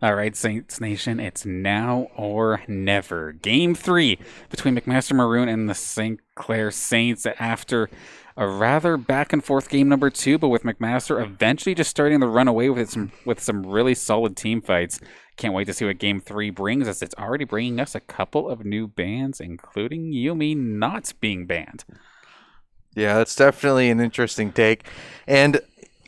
All right, Saints Nation, it's now or never. Game three between McMaster Maroon and the St. Clair Saints after a rather back and forth game number two, but with McMaster eventually just starting to run away with some really solid team fights. Can't wait to see what game three brings us. It's already bringing us a couple of new bans, including Yumi not being banned. Yeah, that's definitely an interesting take. And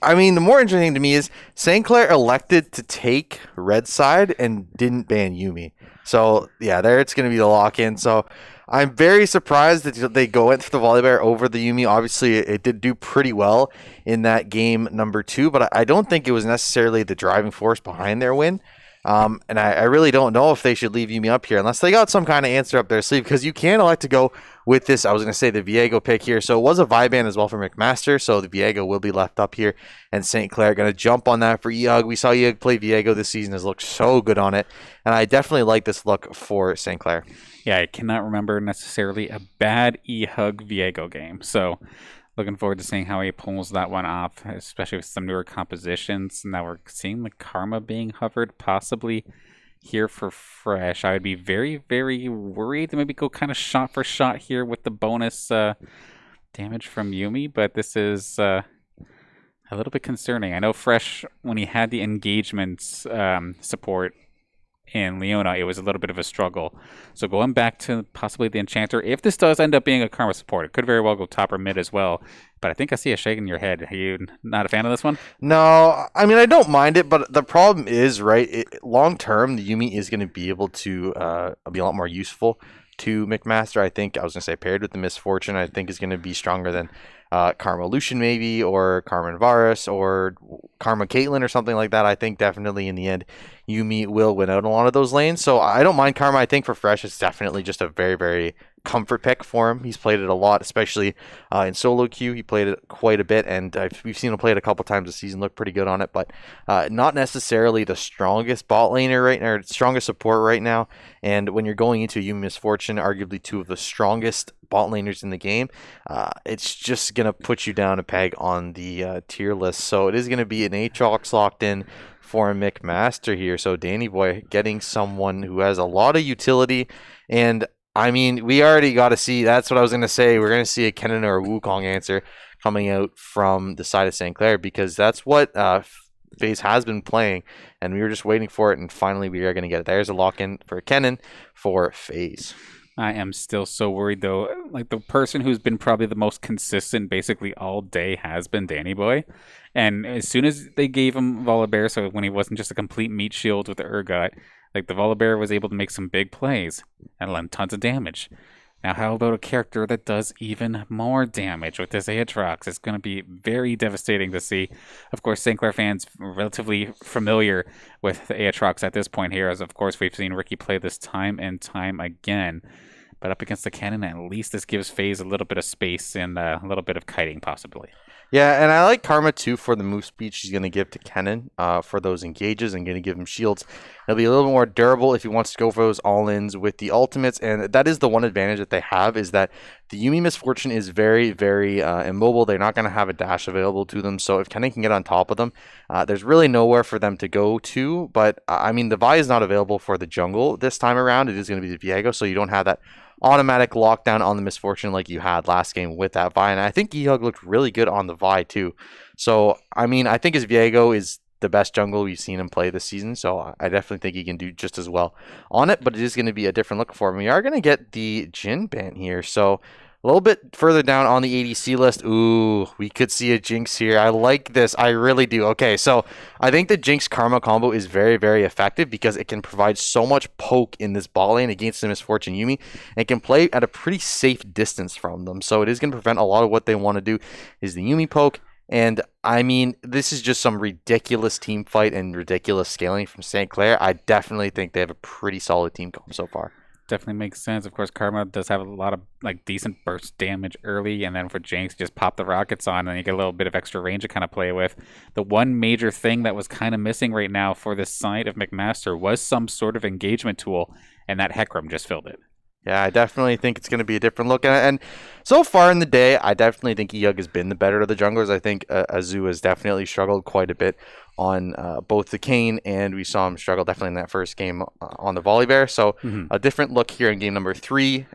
I mean, the more interesting thing to me is St. Clair elected to take red side and didn't ban Yumi. So yeah, there it's going to be the lock in. So I'm very surprised that they go into the Volibear over the Yumi. Obviously, it did do pretty well in that game number two, but I don't think it was necessarily the driving force behind their win. And I really don't know if they should leave Yumi up here unless they got some kind of answer up their sleeve, because you can elect to go with this. I was going to say the Viego pick here. So it was a Viban as well for McMaster. So the Viego will be left up here, and St. Clair going to jump on that for Eug. We saw Eug play Viego this season, has looked so good on it. And I definitely like this look for St. Clair. Yeah, I cannot remember necessarily a bad E-Hug Viego game. So looking forward to seeing how he pulls that one off, especially with some newer compositions. Now we're seeing the Karma being hovered, possibly here for Fresh. I would be very, very worried to maybe go kind of shot for shot here with the bonus damage from Yumi, but this is a little bit concerning. I know Fresh, when he had the engagement support in Leona, it was a little bit of a struggle. So going back to possibly the Enchanter, if this does end up being a Karma support, it could very well go top or mid as well. But I think I see a shake in your head. Are you not a fan of this one? No, I mean, I don't mind it, but the problem is, right, long term, the Yumi is going to be able to be a lot more useful to McMaster. I think, I was going to say, paired with the Misfortune, I think is going to be stronger than Karma Lucian maybe, or Carmen Varus, or Karma Caitlyn, or something like that. I think definitely in the end, Yumi will win out in a lot of those lanes. So I don't mind Karma. I think for Fresh, it's definitely just a very, very comfort pick for him. He's played it a lot, especially in solo queue. He played it quite a bit, and we've seen him play it a couple times this season. Look pretty good on it, but not necessarily the strongest bot laner right now, or strongest support right now. And when you're going into a Yumi Misfortune, arguably two of the strongest bot laners in the game, it's just gonna put you down a peg on the tier list. So it is gonna be an Aatrox locked in for McMaster here. So Danny Boy getting someone who has a lot of utility. And I mean, we already got to see, that's what I was going to say. We're going to see a Kennen or a Wukong answer coming out from the side of St. Clair, because that's what FaZe has been playing, and we were just waiting for it, and finally we are going to get it. There's a lock-in for Kennen for FaZe. I am still so worried, though. Like, the person who's been probably the most consistent basically all day has been Danny Boy. And as soon as they gave him Volibear, so when he wasn't just a complete meat shield with the Urgot, like, the Volibear was able to make some big plays and land tons of damage. Now, how about a character that does even more damage with this Aatrox? It's going to be very devastating to see. Of course, St. Clair fans are relatively familiar with the Aatrox at this point here, as of course we've seen Ricky play this time and time again. But up against the Kennen, at least this gives FaZe a little bit of space and a little bit of kiting, possibly. Yeah, and I like Karma too for the move speed she's going to give to Kennen for those engages, and going to give him shields. It'll be a little more durable if he wants to go for those all-ins with the ultimates, and that is the one advantage that they have, is that the Yumi Misfortune is very, very immobile. They're not going to have a dash available to them, so if Kennen can get on top of them, there's really nowhere for them to go to. But, I mean, the Vi is not available for the jungle this time around. It is going to be the Viego, so you don't have that automatic lockdown on the Misfortune like you had last game with that Vi. And I think Ehug looked really good on the Vi too. So, I mean, I think his Viego is the best jungle we've seen him play this season. So I definitely think he can do just as well on it. But it is going to be a different look for him. We are going to get the Jhin ban here. So a little bit further down on the ADC list. Ooh, we could see a Jinx here. I like this. I really do. Okay, so I think the Jinx Karma combo is very, very effective because it can provide so much poke in this ball lane against the Misfortune Yumi, and can play at a pretty safe distance from them. So it is going to prevent a lot of what they want to do is the Yumi poke. And I mean, this is just some ridiculous team fight and ridiculous scaling from St. Clair. I definitely think they have a pretty solid team comp so far. Definitely makes sense. Of course, Karma does have a lot of like decent burst damage early, and then for Jinx, just pop the rockets on, and you get a little bit of extra range to kind of play with. The one major thing that was kind of missing right now for this side of McMaster was some sort of engagement tool, and that Hecarim just filled it. Yeah, I definitely think it's going to be a different look. And so far in the day, I definitely think Eug has been the better of the junglers. I think Azu has definitely struggled quite a bit on both the Kane, and we saw him struggle definitely in that first game on the Volley Bear. So a different look here in game number 3.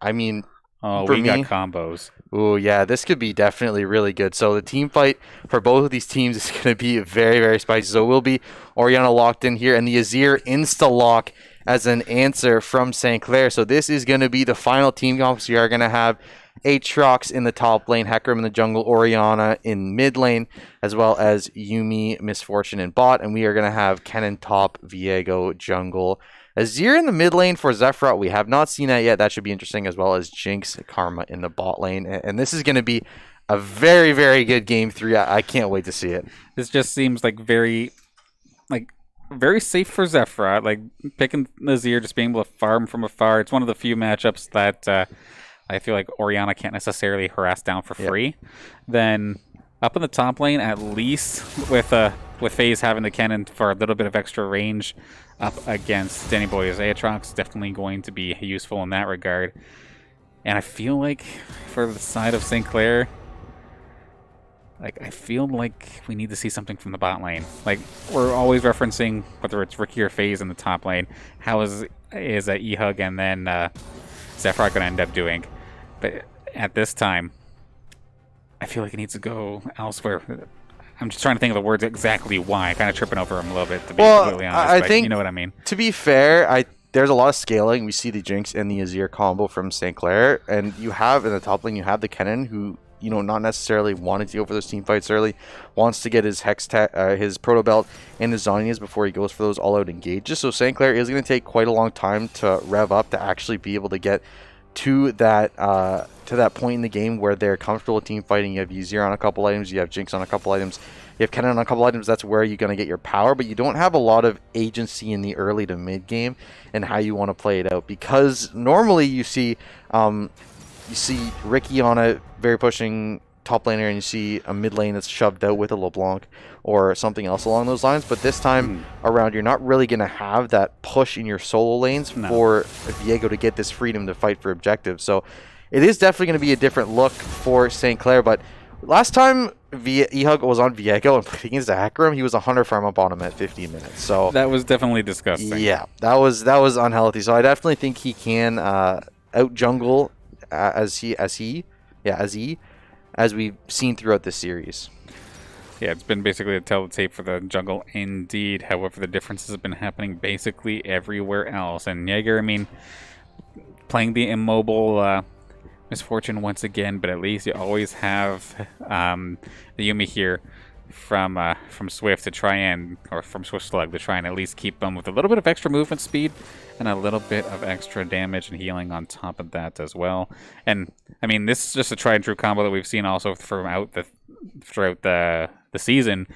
I mean, Oh, for we got me, combos. oh yeah, this could be definitely really good. So the team fight for both of these teams is going to be very, very spicy. So we'll be Oriana locked in here, and the Azir insta-lock as an answer from St. Clair. So this is going to be the final team comp. So you are going to have Aatrox in the top lane, Hecarim in the jungle, Oriana in mid lane, as well as Yuumi, Misfortune in bot. And we are going to have Kennen top, Viego jungle. Azir in the mid lane for Zephyr, we have not seen that yet. That should be interesting, as well as Jinx, Karma in the bot lane. And this is going to be a very, very good game 3. I can't wait to see it. This just seems like very safe for Zephyr. Like picking Nazir, just being able to farm from afar. It's one of the few matchups that I feel like Oriana can't necessarily harass down for free. Then up in the top lane, at least with FaZe having the cannon for a little bit of extra range up against Danny Boy's Aatrox, definitely going to be useful in that regard. And I feel like for the side of St. Clair, like I feel like we need to see something from the bot lane. Like we're always referencing whether it's Ricky or FaZe in the top lane. How is Ehug and then Zephyr going to end up doing? But at this time, I feel like it needs to go elsewhere. I'm just trying to think of the words exactly why. Kind of tripping over them a little bit, to be completely honest. I but think, you know what I mean. To be fair, there's a lot of scaling. We see the Jinx and the Azir combo from St. Clair, and you have in the top lane, you have the Kennen, who, you know, not necessarily wanted to go for those team fights early, wants to get his his Proto Belt and his Zhonya's before he goes for those all-out engages. So St. Clair is going to take quite a long time to rev up to actually be able to get to that point in the game where they're comfortable with team fighting. You have Azir on a couple items, you have Jinx on a couple items, you have Kennen on a couple items. That's where you're going to get your power, but you don't have a lot of agency in the early to mid game and how you want to play it out, because normally you see Ricky on a very pushing top laner, and you see a mid lane that's shoved out with a LeBlanc or something else along those lines. But this time around, you're not really going to have that push in your solo lanes for Viego to get this freedom to fight for objectives. So it is definitely going to be a different look for St. Clair. But last time Ehug was on Viego and played against Hecarim, he was 100 farm up on him at 15 minutes. So that was definitely disgusting. Yeah, that was unhealthy. So I definitely think he can out jungle as we've seen throughout this series. Yeah, it's been basically a tell the tape for the jungle indeed. However, the differences have been happening basically everywhere else. And Jaeger, I mean, playing the immobile Misfortune once again, but at least you always have the Yuumi here from Swift to try and, or from Swift Slug to try and at least keep them with a little bit of extra movement speed and a little bit of extra damage and healing on top of that as well. And I mean, this is just a tried and true combo that we've seen also throughout the season,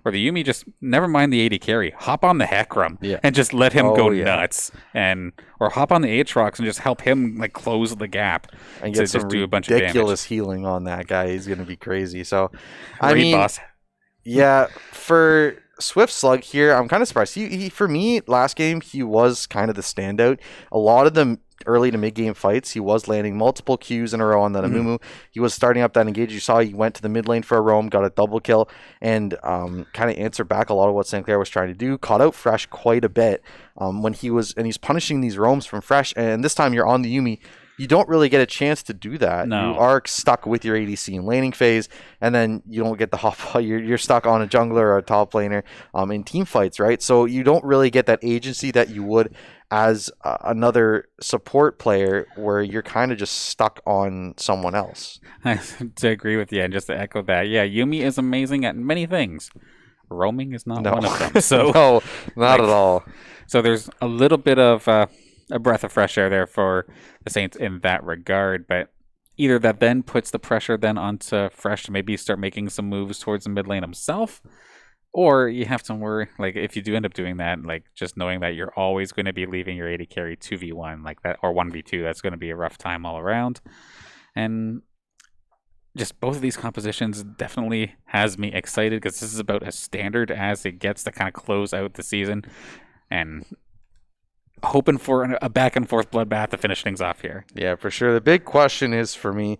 where the Yuumi just, never mind the AD carry, hop on the Hecarim and just let him go nuts, or hop on the Aatrox and just help him like close the gap and to get some just do a bunch of damage. Ridiculous healing on that guy. He's gonna be crazy. So I mean, boss. Yeah, for Swift Slug here, I'm kind of surprised. He for me, last game, he was kind of the standout. A lot of the early to mid game fights, he was landing multiple Qs in a row on that Amumu. He was starting up that engage. You saw he went to the mid lane for a roam, got a double kill, and kind of answered back a lot of what St. Clair was trying to do. Caught out Fresh quite a bit when he's punishing these roams from Fresh. And this time you're on the Yuumi, you don't really get a chance to do that. No. You are stuck with your ADC in laning phase, and then you don't get the hop. You're stuck on a jungler or a top laner in team fights, right? So you don't really get that agency that you would as another support player, where you're kind of just stuck on someone else. To agree with you, and just to echo that, yeah, Yuumi is amazing at many things. Roaming is not one of them. So no, not at all. So there's a little bit of a breath of fresh air there for the Saints in that regard, but either that then puts the pressure then onto Fresh to maybe start making some moves towards the mid lane himself, or you have to worry, like, if you do end up doing that, like, just knowing that you're always going to be leaving your AD carry 2v1 like that, or 1v2, that's going to be a rough time all around. And just both of these compositions definitely has me excited, because this is about as standard as it gets to kind of close out the season, and hoping for a back and forth bloodbath to finish things off here. Yeah, for sure. The big question is, for me,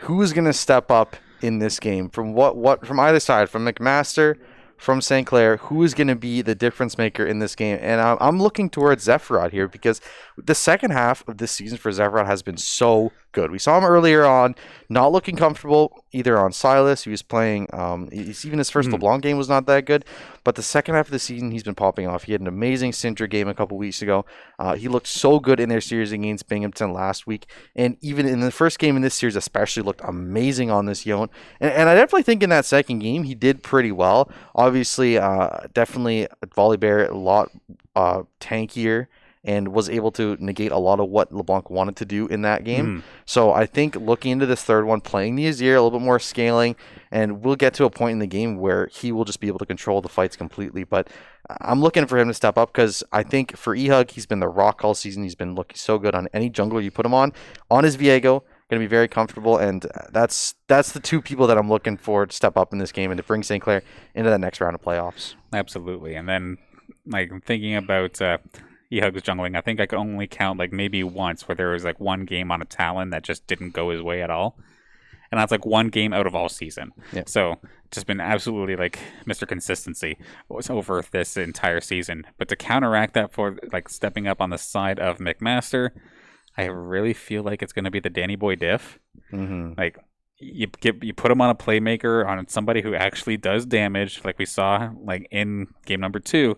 who is going to step up in this game from from either side, from McMaster, from St. Clair, who is going to be the difference maker in this game. And I'm looking towards Zephrod here because the second half of this season for Zephrod has been so good. We saw him earlier on, not looking comfortable either on Silas. He was playing, even his first LeBlanc game was not that good. But the second half of the season, he's been popping off. He had an amazing Syndra game a couple weeks ago. He looked so good in their series against Binghamton last week. And even in the first game in this series especially looked amazing on this Yone. And I definitely think in that second game, he did pretty well. Obviously, definitely Volibear a lot tankier and was able to negate a lot of what LeBlanc wanted to do in that game. So I think looking into this third one, playing the Azir, a little bit more scaling, and we'll get to a point in the game where he will just be able to control the fights completely. But I'm looking for him to step up because I think for eHug, he's been the rock all season. He's been looking so good on any jungler you put him on his Viego. Going to be very comfortable, and that's the two people that I'm looking for to step up in this game and to bring St. Clair into that next round of playoffs. Absolutely. And then, like, thinking about eHug's jungling, I think I could only count, like, maybe once where there was, like, one game on a Talon that just didn't go his way at all. And that's, like, one game out of all season. Yeah. So, just been absolutely, like, Mr. Consistency was over this entire season. But to counteract that for, like, stepping up on the side of McMaster, I really feel like it's going to be the Danny Boy diff. Like, you put him on a playmaker, on somebody who actually does damage, like we saw like in game number 2,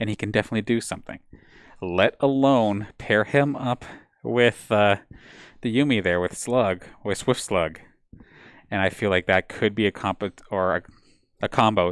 and he can definitely do something. Let alone pair him up with the Yuumi there, with Swift Slug. And I feel like that could be a combo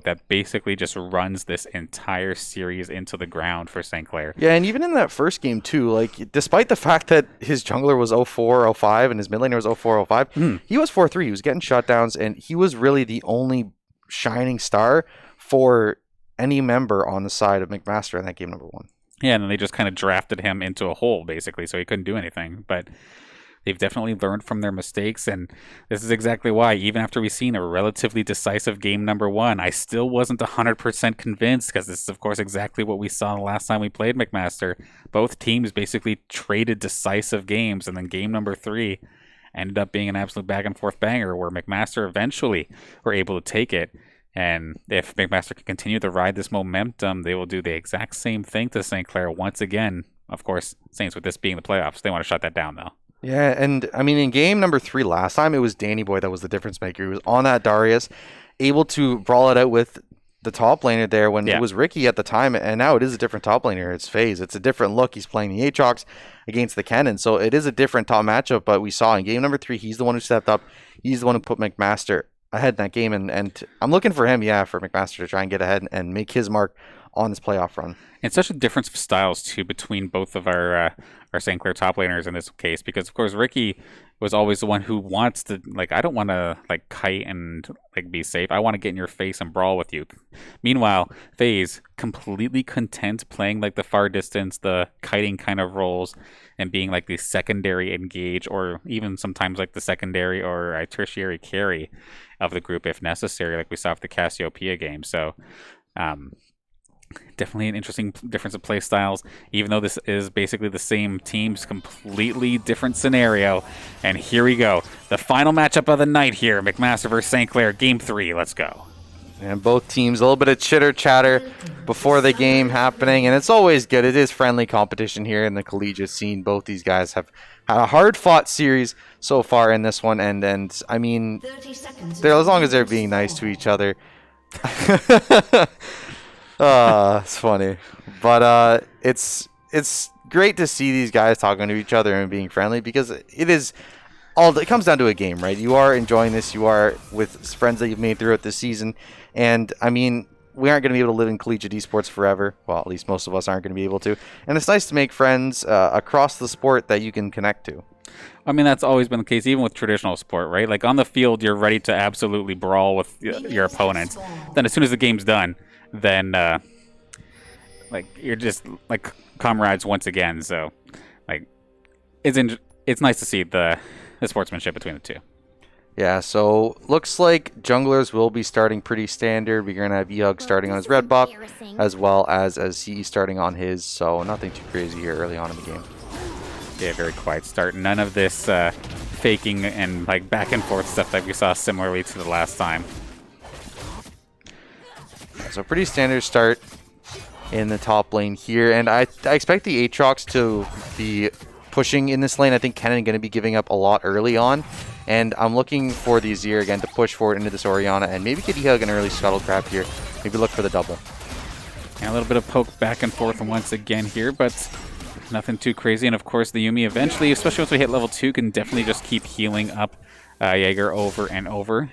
that basically just runs this entire series into the ground for St. Clair. Yeah, and even in that first game too, like despite the fact that his jungler was 0-4, 0-5 and his mid laner was 0-4, 0-5, he was 4-3. He was getting shutdowns, and he was really the only shining star for any member on the side of McMaster in that game number 1. Yeah, and then they just kind of drafted him into a hole, basically, so he couldn't do anything. But they've definitely learned from their mistakes, and this is exactly why, even after we've seen a relatively decisive game number 1, I still wasn't 100% convinced, because this is, of course, exactly what we saw the last time we played McMaster. Both teams basically traded decisive games, and then game number 3 ended up being an absolute back-and-forth banger, where McMaster eventually were able to take it. And if McMaster can continue to ride this momentum, they will do the exact same thing to St. Clair once again. Of course, Saints, with this being the playoffs, they want to shut that down, though. Yeah, and I mean, in game number 3 last time, it was Danny Boy that was the difference maker. He was on that Darius, able to brawl it out with the top laner there when it was Ricky at the time, and now it is a different top laner. It's FaZe. It's a different look. He's playing the Aatrox against the Cannon, so it is a different top matchup, but we saw in game number 3, he's the one who stepped up. He's the one who put McMaster ahead in that game, and I'm looking for him, for McMaster to try and get ahead and make his mark on this playoff run. And such a difference of styles, too, between both of our St. Clair top laners in this case, because, of course, Ricky was always the one who wants to, like, I don't want to, like, kite and, like, be safe. I want to get in your face and brawl with you. Meanwhile, FaZe, completely content playing, like, the far distance, the kiting kind of roles, and being, like, the secondary engage, or even sometimes, like, the secondary or tertiary carry of the group if necessary, like we saw with the Cassiopeia game. So, definitely an interesting difference of play styles, even though this is basically the same team's completely different scenario. And here we go. The final matchup of the night here. McMaster versus St. Clair, game 3. Let's go. And both teams, a little bit of chitter chatter before the game happening, and it's always good. It is friendly competition here in the collegiate scene. Both these guys have had a hard-fought series so far in this one, and I mean, as long as they're being nice to each other. It's funny, but it's great to see these guys talking to each other and being friendly, because it comes down to a game, right? You are enjoying this. You are with friends that you've made throughout the season, and I mean, we aren't going to be able to live in collegiate esports forever. Well, at least most of us aren't going to be able to, and it's nice to make friends across the sport that you can connect to. I mean, that's always been the case, even with traditional sport, right? Like, on the field, you're ready to absolutely brawl with your opponents. Then as soon as the game's done, then like, you're just like comrades once again. So, like, it's nice to see the sportsmanship between the two. Yeah, so looks like junglers will be starting pretty standard. We're going to have eHug starting on his red buff, as well as CE starting on his, so nothing too crazy here early on in the game. Yeah, very quiet start. None of this faking and, like, back and forth stuff that we saw similarly to the last time. So pretty standard start in the top lane here. And I expect the Aatrox to be pushing in this lane. I think Kennen going to be giving up a lot early on. And I'm looking for the Azir again to push forward into this Orianna and maybe get E-Hug an early scuttle grab here. Maybe look for the double. And a little bit of poke back and forth once again here, but nothing too crazy. And of course, the Yuumi eventually, especially once we hit level 2, can definitely just keep healing up Jaeger over and over.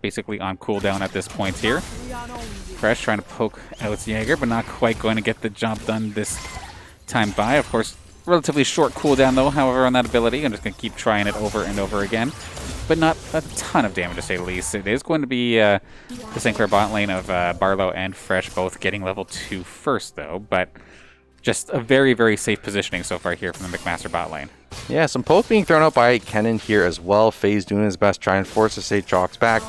Basically on cooldown at this point here. Fresh trying to poke out Jaeger, but not quite going to get the job done this time by. Of course, relatively short cooldown though, however, on that ability. I'm just going to keep trying it over and over again. But not a ton of damage, to say the least. It is going to be the St. Clair bot lane of Barlow and Fresh both getting level 2 first, though. But just a very, very safe positioning so far here from the McMaster bot lane. Yeah, some poke being thrown out by Kennen here as well. FaZe doing his best, trying to force this Aatrox back.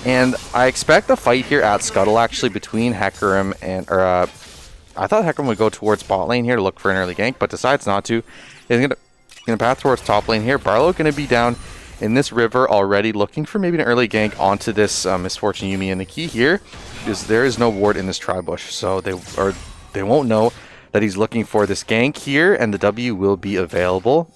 And I expect the fight here at Scuttle, actually, between Hecarim and... I thought Hecarim would go towards bot lane here to look for an early gank, but decides not to. He's going to path towards top lane here. Barlow going to be down in this river already, looking for maybe an early gank onto this Misfortune Yuumi. And the key here is there is no ward in this tri-bush, so they won't know that he's looking for this gank here, and the W will be available.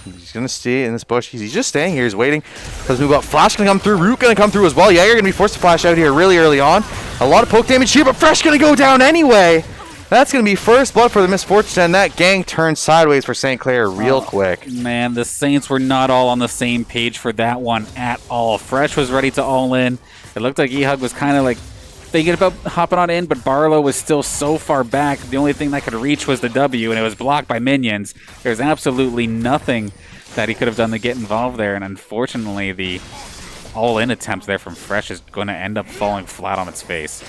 He's going to stay in this bush. He's just staying here. He's waiting. Does move up. Flash going to come through. Root going to come through as well. Jaeger going to be forced to flash out here really early on. A lot of poke damage here, but Fresh going to go down anyway. That's going to be first blood for the Misfortune, and that gank turns sideways for St. Clair real quick. Man, the Saints were not all on the same page for that one at all. Fresh was ready to all in. It looked like E-Hug was kind of like thinking about hopping on in, but Barlow was still so far back. The only thing that could reach was the W, and it was blocked by minions. There's absolutely nothing that he could have done to get involved there, and unfortunately, the all-in attempt there from Fresh is going to end up falling flat on its face.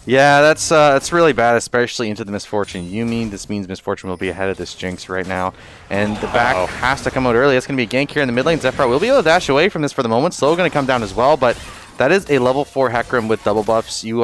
Yeah, that's really bad, especially into the Misfortune Yuumi. This means Misfortune will be ahead of this Jinx right now. And the back has to come out early. That's going to be a gank here in the mid lane. Zephyr will be able to dash away from this for the moment. Slow going to come down as well, but that is a level 4 Hecarim with double buffs. You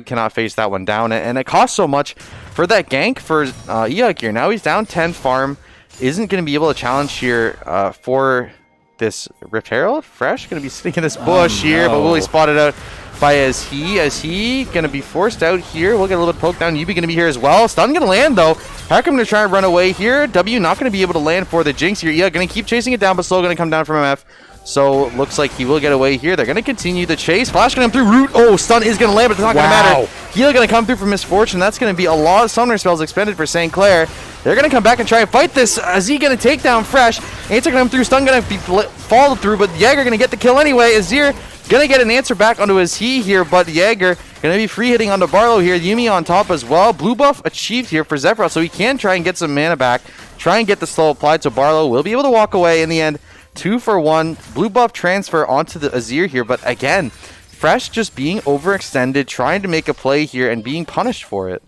cannot face that one down. And it costs so much for that gank for E-Hug here. Now he's down 10 farm. Isn't going to be able to challenge here for this Rift Herald. Fresh going to be sitting in this bush here, but will he spot it out by as he going to be forced out here. We'll get a little bit poked down. Yubi going to be here as well. Stun going to land though. Hecarim going to try and run away here. W not going to be able to land for the Jinx here. Yeah, going to keep chasing it down, but Slow going to come down from MF. So looks like he will get away here. They're going to continue the chase. Flash going to come through. Root. Oh, stun is going to land, but it's not going to matter. Heal going to come through from Misfortune. That's going to be a lot of summoner spells expended for St. Clair. They're going to come back and try and fight this. Azir going to take down Fresh. Answer going to come through. Stun going to be followed through, but Jaeger going to get the kill anyway. Azir going to get an answer back onto his here, but Jaeger going to be free hitting onto Barlow here. Yuumi on top as well. Blue buff achieved here for Zephyr, so he can try and get some mana back. Try and get the slow applied, so Barlow will be able to walk away in the end. 2 for 1. Blue buff transfer onto the Azir here, but again, Fresh just being overextended, trying to make a play here and being punished for it.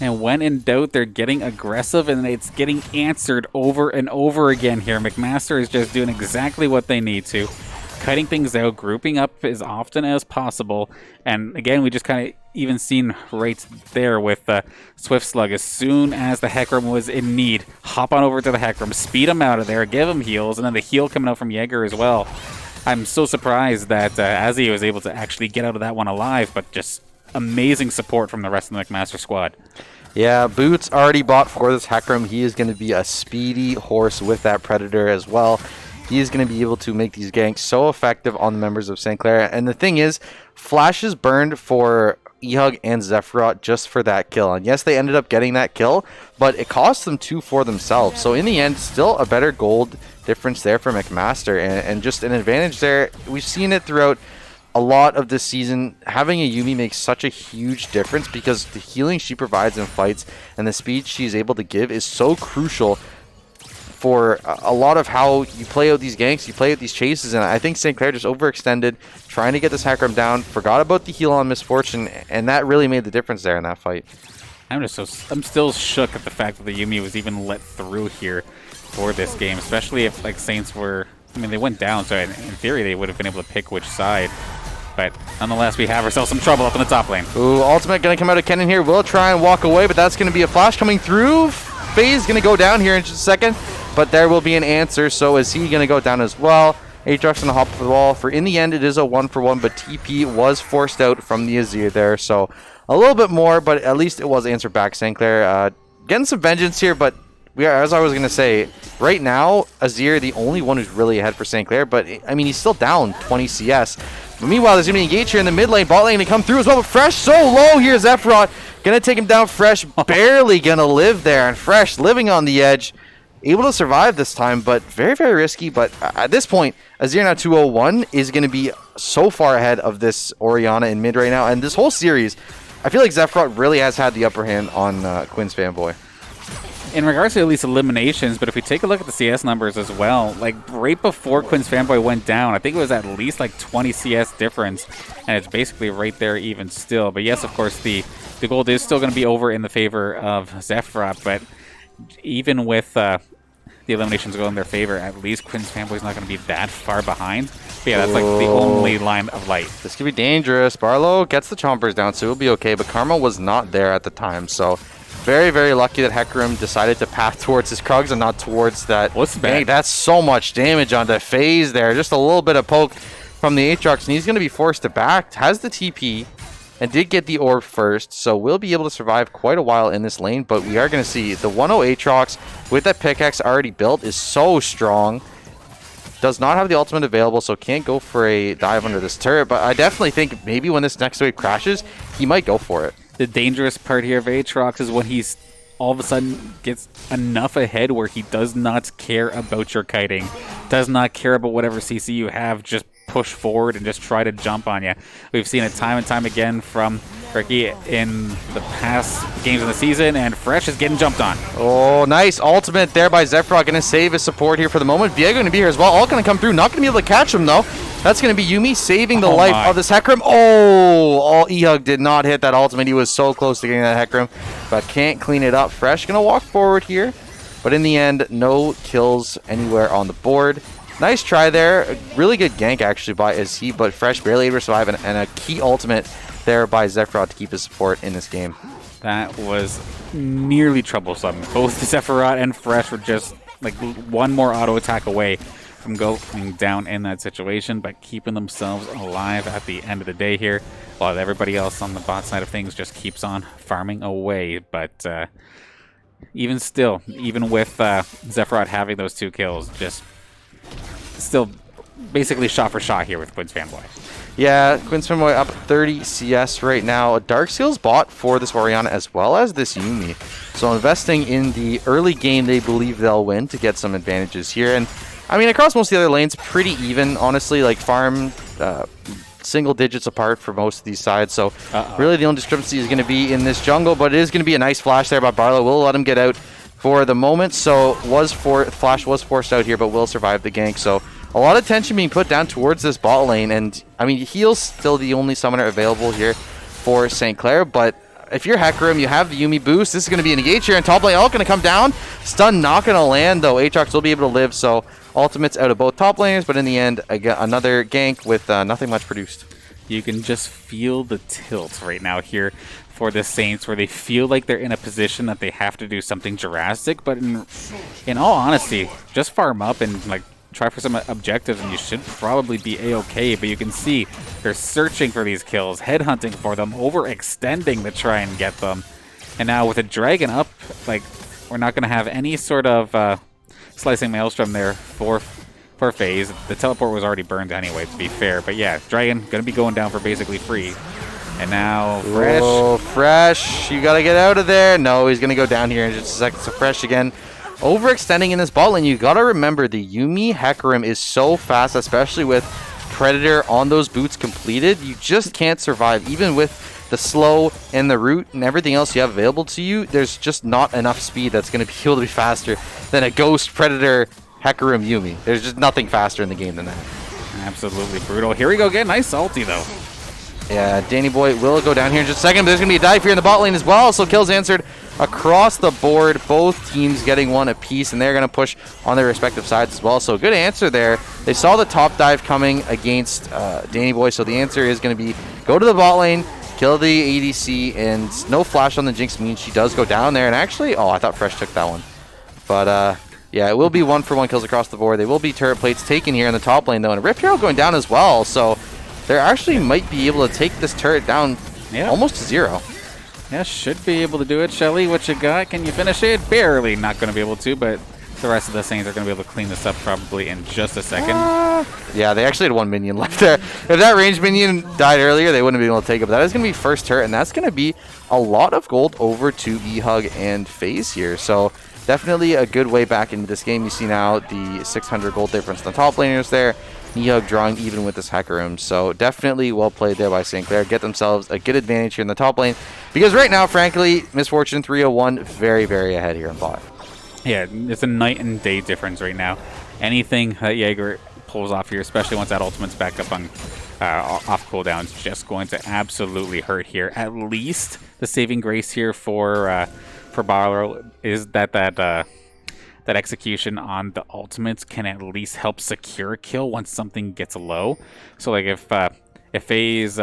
And when in doubt, they're getting aggressive, and it's getting answered over and over again here. McMaster is just doing exactly what they need to. Cutting things out, grouping up as often as possible. And again, we just kind of even seen right there with Swift Slug. As soon as the Hecarim was in need, hop on over to the Hecarim, speed him out of there, give him heals, and then the heal coming out from Jaeger as well. I'm so surprised that Azzy was able to actually get out of that one alive, but just amazing support from the rest of the McMaster squad. Yeah, Boots already bought for this Hecarim. He is going to be a speedy horse with that Predator as well. He is going to be able to make these ganks so effective on the members of St. Clair. And the thing is, flashes burned for E-Hug and Zephyr just for that kill. And yes, they ended up getting that kill, but it cost them 2 for themselves. So in the end, still a better gold difference there for McMaster. And just an advantage there. We've seen it throughout a lot of this season. Having a Yuumi makes such a huge difference because the healing she provides in fights and the speed she's able to give is so crucial for a lot of how you play out these ganks, you play out these chases. And I think St. Clair just overextended, trying to get this Hecarim down, forgot about the heal on Misfortune, and that really made the difference there in that fight. I'm still shook at the fact that the Yuumi was even let through here for this game, especially if like Saints were, I mean, they went down, so in theory they would have been able to pick which side. But nonetheless, we have ourselves some trouble up in the top lane. Ooh, ultimate going to come out of Kennen here. Will try and walk away, but that's going to be a flash coming through. FaZe going to go down here in just a second, but there will be an answer. So is he going to go down as well? Aatrox going to hop off the wall. For in the end, it is a 1-for-1, but TP was forced out from the Azir there. So a little bit more, but at least it was answered back. St. Clair getting some vengeance here, but we are, as I was going to say, right now, Azir, the only one who's really ahead for St. Clair, but I mean, he's still down 20 CS. But meanwhile, there's going to be engage here in the mid lane, bot lane to come through as well, but Fresh so low here, Zephrot going to take him down. Fresh barely going to live there, and Fresh living on the edge, able to survive this time, but very, very risky. But at this point, Azir now 201 is going to be so far ahead of this Orianna in mid right now, and this whole series, I feel like Zephrot really has had the upper hand on Quinn's fanboy. In regards to at least eliminations, but if we take a look at the CS numbers as well, like right before Quinn's fanboy went down, I think it was at least like 20 CS difference, and it's basically right there even still. But yes, of course, the gold is still going to be over in the favor of Zephrot, but even with the eliminations going in their favor, at least Quinn's fanboy is not going to be that far behind. But yeah, that's like the only line of light. This could be dangerous. Barlow gets the chompers down, so it'll be okay, but Karma was not there at the time, so very, very lucky that Hecarim decided to path towards his Krugs and not towards that. Dang, that's so much damage onto FaZe there. Just a little bit of poke from the Aatrox, and he's going to be forced to back. Has the TP and did get the orb first, so we'll be able to survive quite a while in this lane, but we are going to see the 1-0 Aatrox with that pickaxe already built is so strong. Does not have the ultimate available, so can't go for a dive under this turret, but I definitely think maybe when this next wave crashes, he might go for it. The dangerous part here of Aatrox is when he's all of a sudden gets enough ahead where he does not care about your kiting, does not care about whatever CC you have, just push forward and just try to jump on you. We've seen it time and time again from Ricky in the past games of the season, and Fresh is getting jumped on. Oh, nice ultimate there by Zephrot. Going to save his support here for the moment. Viego going to be here as well. All going to come through. Not going to be able to catch him, though. That's going to be Yuumi saving the life of this Hecarim. Oh, E-Hug did not hit that ultimate. He was so close to getting that Hecarim, but can't clean it up. Fresh going to walk forward here, but in the end, no kills anywhere on the board. Nice try there. A really good gank, actually, by SC, but Fresh barely able to survive, and a key ultimate there by Zephrot to keep his support in this game. That was nearly troublesome. Both Zephrot and Fresh were just like one more auto attack away from going down in that situation, but keeping themselves alive at the end of the day here, while everybody else on the bot side of things just keeps on farming away. But even still, even with Zephrot having those 2 kills, just still basically shot for shot here with Quinn's fanboy. Yeah, Quinn's fanboy up 30 CS right now. Darkseal's bought for this Orianna as well as this Yuumi. So investing in the early game they believe they'll win to get some advantages here. And I mean, across most of the other lanes, pretty even, honestly. Like, farm single digits apart for most of these sides. So really the only discrepancy is going to be in this jungle, but it is going to be a nice flash there by Barlow. We'll let him get out for the moment. So Flash was forced out here, but will survive the gank. So a lot of tension being put down towards this bot lane, and I mean, heal's still the only summoner available here for St. Clair, but if you're Hecarim, you have the Yuumi boost. This is going to be an engage here, and top lane all going to come down. Stun not going to land, though. Aatrox will be able to live, so ultimates out of both top laners, but in the end, another gank with nothing much produced. You can just feel the tilt right now here for the Saints, where they feel like they're in a position that they have to do something drastic, but in all honesty, just farm up and like try for some objectives and you should probably be a-okay. But you can see they're searching for these kills, headhunting for them, overextending to try and get them. And now with a dragon up, like, we're not going to have any sort of slicing maelstrom there for FaZe. The teleport was already burned anyway, to be fair. But yeah, dragon going to be going down for basically free. And now Fresh. Oh, Fresh, you got to get out of there. No, he's going to go down here in just a second. So Fresh again, overextending in this bot lane. You got to remember the Yuumi Hecarim is so fast, especially with Predator on those boots completed. You just can't survive. Even with the slow and the root and everything else you have available to you, there's just not enough speed that's going to be able to be faster than a Ghost Predator Hecarim Yuumi. There's just nothing faster in the game than that. Absolutely brutal. Here we go again. Nice ulti, though. Yeah, Danny Boy will go down here in just a second, but there's going to be a dive here in the bot lane as well, so kills answered across the board. Both teams getting one apiece, and they're going to push on their respective sides as well, so good answer there. They saw the top dive coming against Danny Boy, so the answer is going to be go to the bot lane, kill the ADC, and no flash on the Jinx means she does go down there, and actually, oh, I thought Fresh took that one. But, yeah, it will be 1-for-1 kills across the board. They will be turret plates taken here in the top lane, though, and Rift Hero going down as well, so they actually might be able to take this turret down almost to 0. Yeah, should be able to do it. Shelly, what you got? Can you finish it? Barely. Not going to be able to, but the rest of the Saints are going to be able to clean this up probably in just a second. Yeah, they actually had one minion left there. If that ranged minion died earlier, they wouldn't have been able to take it. But that is going to be first turret, and that's going to be a lot of gold over to E-Hug and FaZe here. So definitely a good way back into this game. You see now the 600 gold difference in the top laners there. E-Hug drawing even with this Hacker Room. So definitely well played there by St. Clair. Get themselves a good advantage here in the top lane. Because right now, frankly, Misfortune 301 very, very ahead here in bot. Yeah, it's a night and day difference right now. Anything that Jaeger pulls off here, especially once that ultimate's back up on off cooldown, is just going to absolutely hurt here. At least the saving grace here for Barlow is that execution on the ultimates can at least help secure a kill once something gets low. So like if FaZe,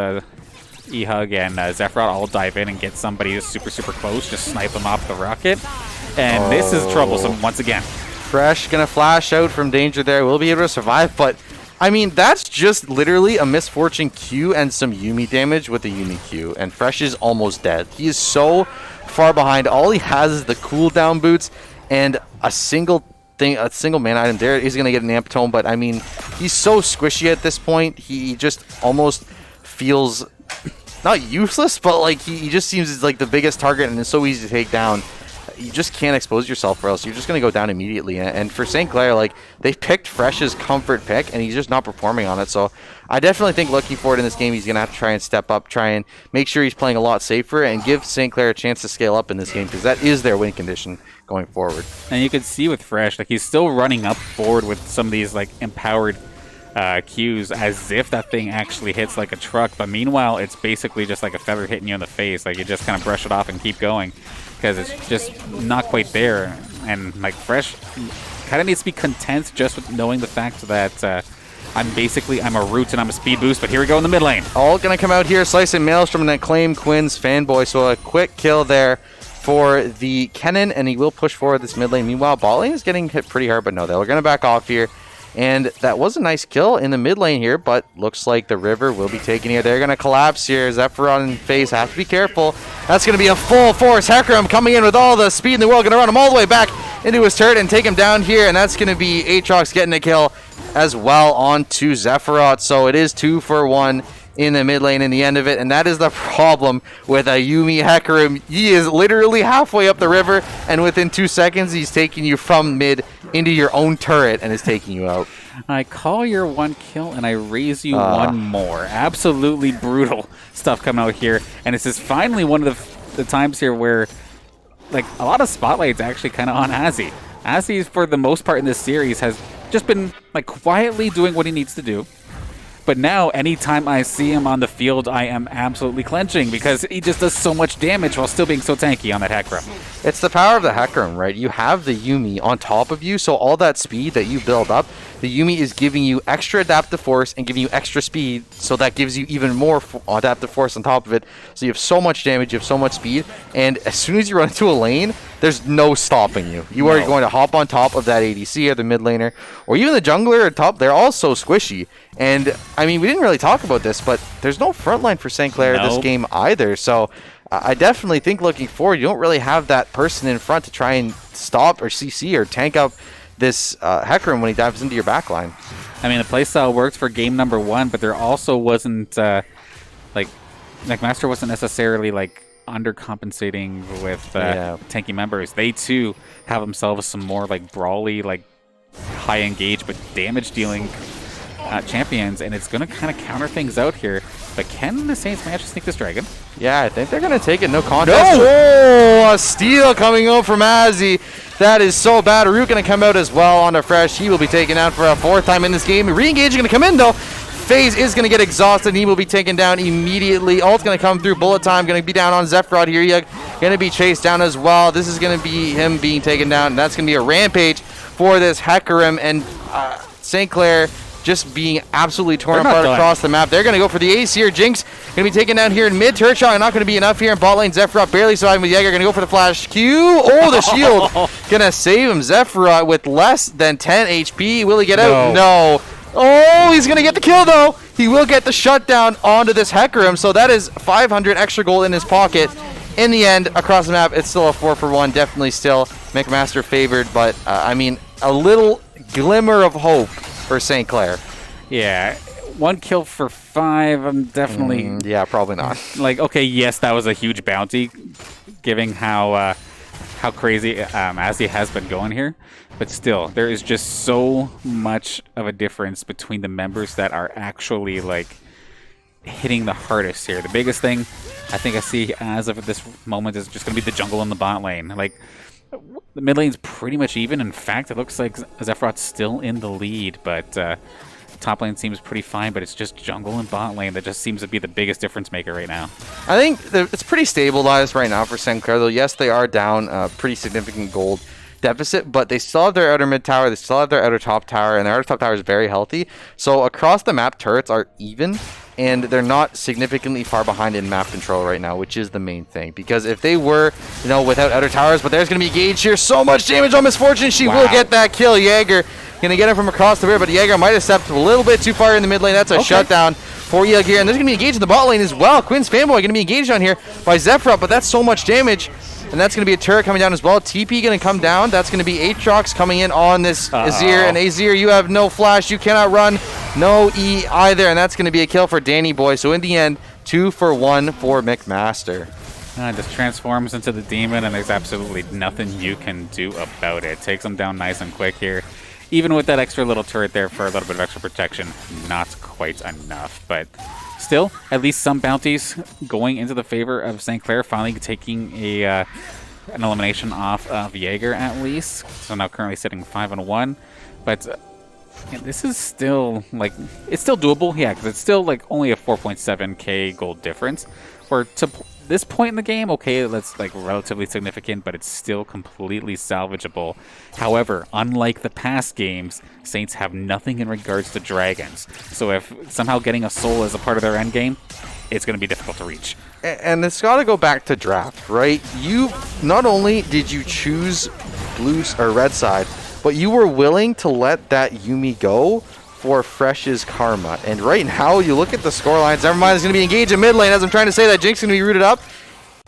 E-Hug, and Zephrot all dive in and get somebody super close, just snipe them off the rocket. And this is troublesome once again. Fresh gonna flash out from danger there. Will be able to survive, but I mean, that's just literally a Misfortune Q and some Yuumi damage with the Yuumi Q. And Fresh is almost dead. He is so far behind. All he has is the cooldown boots and a single man item there. He's gonna get an Amptome, but I mean, he's so squishy at this point. He just almost feels not useless, but like he just seems like the biggest target and it's so easy to take down. You just can't expose yourself or else you're just going to go down immediately. And for St. Clair, like, they picked Fresh's comfort pick and he's just not performing on it. So I definitely think looking forward in this game, he's going to have to try and step up, try and make sure he's playing a lot safer and give St. Clair a chance to scale up in this game because that is their win condition going forward. And you can see with Fresh, like, he's still running up forward with some of these, like, empowered Qs as if that thing actually hits like a truck. But meanwhile, it's basically just like a feather hitting you in the face. Like, you just kind of brush it off and keep going because it's just not quite there. And like Fresh kind of needs to be content just with knowing the fact that I'm a root and I'm a speed boost, but here we go in the mid lane. All gonna come out here, slicing Maelstrom and then claim Quinn's fanboy. So a quick kill there for the Kennen, and he will push forward this mid lane. Meanwhile, bot lane is getting hit pretty hard, but no, they're gonna back off here. And that was a nice kill in the mid lane here, but looks like the river will be taken here. They're going to collapse here. Zephyron and FaZe have to be careful. That's going to be a full force Hecarim coming in with all the speed in the world. Going to run him all the way back into his turret and take him down here. And that's going to be Aatrox getting a kill as well onto Zephyros. So it is 2 for 1 in the mid lane in the end of it. And that is the problem with a Yuumi Hecarim. He is literally halfway up the river, and within 2 seconds, he's taking you from mid into your own turret and is taking you out. I call your 1 kill and I raise you 1 more. Absolutely brutal stuff coming out here. And this is finally one of the times here where like a lot of spotlight's actually kind of on Azzy. Azzy, for the most part in this series, has just been like quietly doing what he needs to do. But now, anytime I see him on the field, I am absolutely clenching because he just does so much damage while still being so tanky on that Hecarim. It's the power of the Hecarim, right? You have the Yuumi on top of you, so all that speed that you build up, the Yuumi is giving you extra adaptive force and giving you extra speed, so that gives you even more adaptive force on top of it. So you have so much damage, you have so much speed, and as soon as you run into a lane, there's no stopping you. You are going to hop on top of that ADC or the mid laner, or even the jungler at top. They're all so squishy. And, I mean, we didn't really talk about this, but there's no front line for St. Clair this game either. So I definitely think looking forward, you don't really have that person in front to try and stop or CC or tank up this Hecarim when he dives into your backline. I mean, the playstyle worked for game number 1, but there also wasn't, like, McMaster wasn't necessarily, like, undercompensating with tanky members. They, too, have themselves some more, like, brawly, like, high engage but damage dealing champions, and it's going to kind of counter things out here. But can the Saints manage to sneak this dragon? Yeah, I think they're going to take it. No contest. No! Oh, a steal coming out from Azzy. That is so bad. Root going to come out as well on a Fresh. He will be taken out for a 4th time in this game. Re-engaging going to come in, though. FaZe is going to get exhausted, and he will be taken down immediately. Ult's going to come through. Bullet time going to be down on Zephrod here. Going to be chased down as well. This is going to be him being taken down, and that's going to be a rampage for this Hecarim, and St. Clair just being absolutely torn apart across the map. They're going to go for the ace here. Jinx going to be taken down here in mid. Turret shot not going to be enough here in bot lane. Zephrot barely surviving with Jaeger. Going to go for the flash Q. Oh, the shield going to save him. Zephrot with less than 10 HP. Will he get out? No. Oh, he's going to get the kill, though. He will get the shutdown onto this Hecarim. So that is 500 extra gold in his pocket. in the end, across the map, it's still a 4-for-1. Definitely still McMaster favored, but I mean, a little glimmer of hope for St. Clair. Yeah, 1 kill for 5. I'm definitely yeah, probably not. like, okay, yes, that was a huge bounty, given how crazy Azzy has been going here. But still, there is just so much of a difference between the members that are actually like hitting the hardest here. The biggest thing I think I see as of this moment is just going to be the jungle and the bot lane. Like, the mid lane's pretty much even. In fact, it looks like Zephyrot's still in the lead, but top lane seems pretty fine, but it's just jungle and bot lane that just seems to be the biggest difference maker right now. I think it's pretty stabilized right now for St. Clair, though. Yes, they are down a pretty significant gold deficit, but they still have their outer mid tower, they still have their outer top tower, and their outer top tower is very healthy. So across the map, turrets are even, and they're not significantly far behind in map control right now, which is the main thing. Because if they were, you know, without outer towers, but there's going to be Gage here, so much damage on Misfortune, she will get that kill. Jaeger going to get him from across the rear, but Jaeger might have stepped a little bit too far in the mid lane. That's a shutdown for Yug here, and there's going to be engaged in the bot lane as well. Quinn's fanboy going to be engaged on here by Zephyrot, but that's so much damage. And that's going to be a turret coming down as well. TP going to come down. That's going to be Aatrox coming in on this Azir. And Azir, you have no flash. You cannot run. No E either. And that's going to be a kill for Danny Boy. So in the end, 2-for-1 for McMaster. Just transforms into the demon, and there's absolutely nothing you can do about it. Takes him down nice and quick here. Even with that extra little turret there for a little bit of extra protection, not quite enough. But still, at least some bounties going into the favor of St. Clair, finally taking an elimination off of Jaeger at least. So now currently sitting 5-1. But yeah, this is still, like, it's still doable, yeah, because it's still like only a 4.7k gold difference. Or to this point in the game, okay, that's like relatively significant, but it's still completely salvageable. However, unlike the past games, Saints have nothing in regards to dragons. So if somehow getting a soul as a part of their end game, it's going to be difficult to reach. And it's got to go back to draft, right? You not only did you choose blue or red side, but you were willing to let that Yuumi go for Fresh's Karma. And right now, you look at the score lines. Nevermind is going to be engaged in mid lane. As I'm trying to say, that Jinx is going to be rooted up.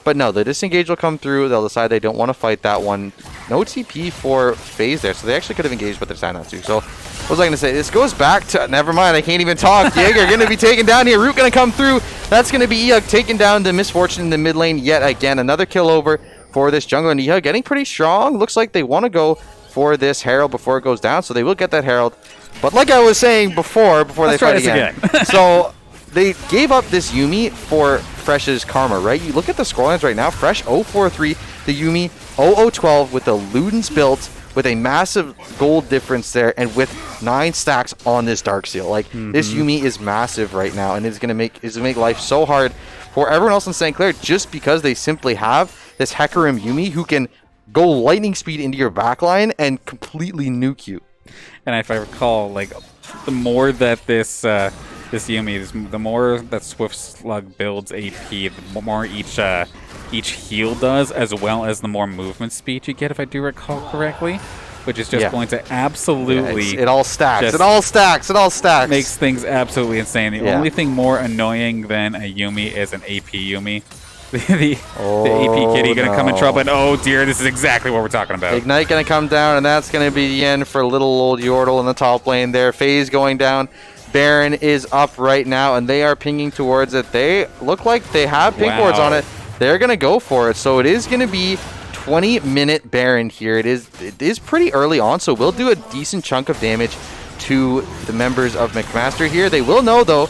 But no, the disengage will come through. They'll decide they don't want to fight that one. No TP for FaZe there, so they actually could have engaged, but they decided not to. So what was I going to say? This goes back to... Never mind, I can't even talk. Jaeger going to be taken down here. Root going to come through. That's going to be Ehug taking down the Misfortune in the mid lane yet again. Another kill over for this jungle. And Ehug getting pretty strong. Looks like they want to go for this Herald before it goes down, so they will get that Herald. But like I was saying before they fight again. So they gave up this Yuumi for Fresh's Karma, right? You look at the scorelines right now. Fresh 0-4-3, the Yuumi 0-0-12 with the Ludens built with a massive gold difference there and with 9 stacks on this Dark Seal. Like, this Yuumi is massive right now, and it's going to make life so hard for everyone else in St. Clair just because they simply have this Hecarim Yuumi who can go lightning speed into your backline and completely nuke you. And if I recall, like, the more that this Yuumi, the more that Swift Slug builds AP, the more each heal does, as well as the more movement speed you get, if I do recall correctly, which is just going to absolutely... it all stacks. It all stacks. It all stacks. Makes things absolutely insane. The only thing more annoying than a Yuumi is an AP Yuumi. the AP kitty going to come in trouble, and oh dear, this is exactly what we're talking about. Ignite going to come down, and that's going to be the end for little old Yordle in the top lane there. FaZe going down. Baron is up right now, and they are pinging towards it. They look like they have ping boards on it. They're going to go for it, so it is going to be 20-minute Baron here. It is pretty early on, so we'll do a decent chunk of damage to the members of McMaster here. They will know, though,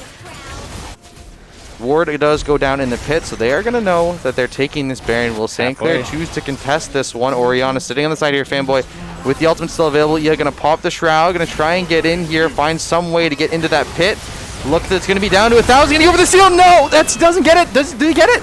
Ward does go down in the pit, so they are going to know that they're taking this Baron. Will St. Clair choose to contest this one? Orianna sitting on the side here, fanboy, with the ultimate still available. Yeah, going to pop the Shroud, going to try and get in here, find some way to get into that pit. Look, that's going to be down to 1,000. Getting over the seal. No, that doesn't get it. Do they get it?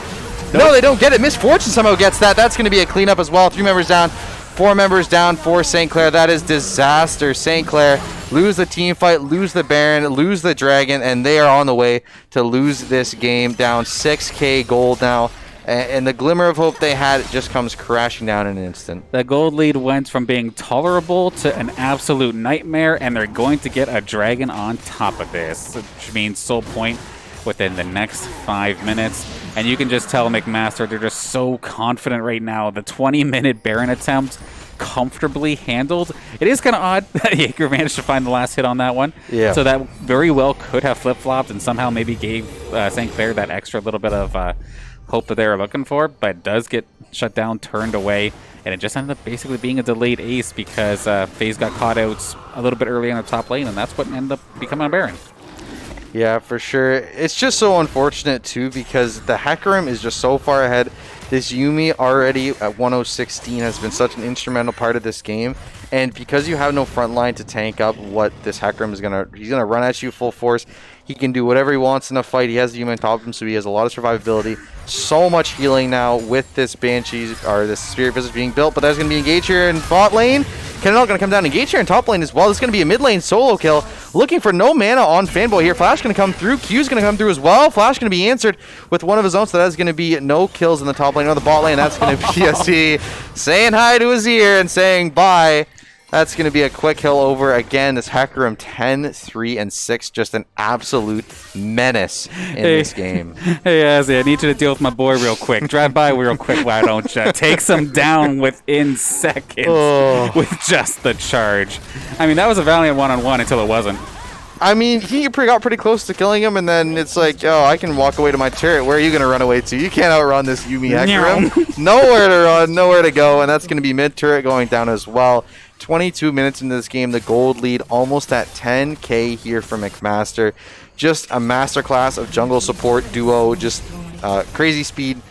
Nope. No, they don't get it. Misfortune somehow gets that. That's going to be a cleanup as well. 3 members down. 4 members down for St. Clair. That is disaster. St. Clair lose the team fight, lose the Baron, lose the Dragon, and they are on the way to lose this game. Down 6k gold now. And the glimmer of hope they had just comes crashing down in an instant. The gold lead went from being tolerable to an absolute nightmare, and they're going to get a Dragon on top of this, which means soul point within the next 5 minutes. And you can just tell McMaster, they're just so confident right now. The 20-minute Baron attempt comfortably handled. It is kind of odd that Jaeger managed to find the last hit on that one. Yeah. So that very well could have flip-flopped and somehow maybe gave St. Clair that extra little bit of hope that they were looking for. But it does get shut down, turned away. And it just ended up basically being a delayed ace because FaZe got caught out a little bit early on the top lane. And that's what ended up becoming a Baron. Yeah, for sure. It's just so unfortunate, too, because the Hecarim is just so far ahead. This Yuumi already at 1016 has been such an instrumental part of this game. And because you have no front line to tank up what this Hecarim is he's going to run at you full force. He can do whatever he wants in a fight. He has the Yuumi on top of him, so he has a lot of survivability. So much healing now with this Banshee, or this Spirit Visage being built. But there's going to be engage here in bot lane. Cannonal going to come down and engage here in top lane as well. This is going to be a mid lane solo kill. Looking for no mana on Fanboy here. Flash going to come through. Q's going to come through as well. Flash going to be answered with one of his own. So that is going to be no kills in the top lane or the bot lane. That's going to be SE saying hi to his ear and saying bye. That's going to be a quick hill over. Again, this Hecarim 10, 3, and 6. Just an absolute menace in this game. Hey, Azzy, I need you to deal with my boy real quick. Drive by real quick, why don't you? Takes him down within seconds with just the charge. I mean, that was a valiant one-on-one until it wasn't. I mean, he got pretty close to killing him, and then it's like, oh, I can walk away to my turret. Where are you going to run away to? You can't outrun this Yuumi Hecarim. Nowhere to run, nowhere to go, and that's going to be mid-turret going down as well. 22 minutes into this game, the gold lead almost at 10k here for McMaster. Just a masterclass of jungle support duo, just crazy speed.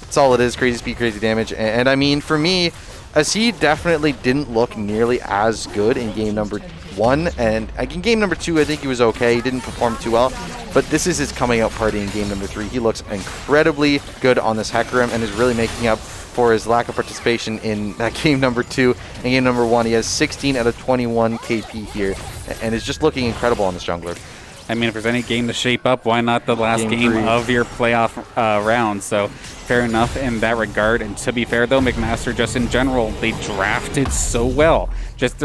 That's all it is, crazy speed, crazy damage. And I mean, for me, as he definitely didn't look nearly as good in game number 1, and in game number 2, I think he was okay. He didn't perform too well, but this is his coming out party in game number 3. He looks incredibly good on this Hecarim and is really making up for his lack of participation in game number 2 and game number 1. He has 16 out of 21 KP here and is just looking incredible on this jungler. I mean, if there's any game to shape up, why not the last game of your playoff round? So fair enough in that regard. And to be fair, though, McMaster just in general, they drafted so well. Just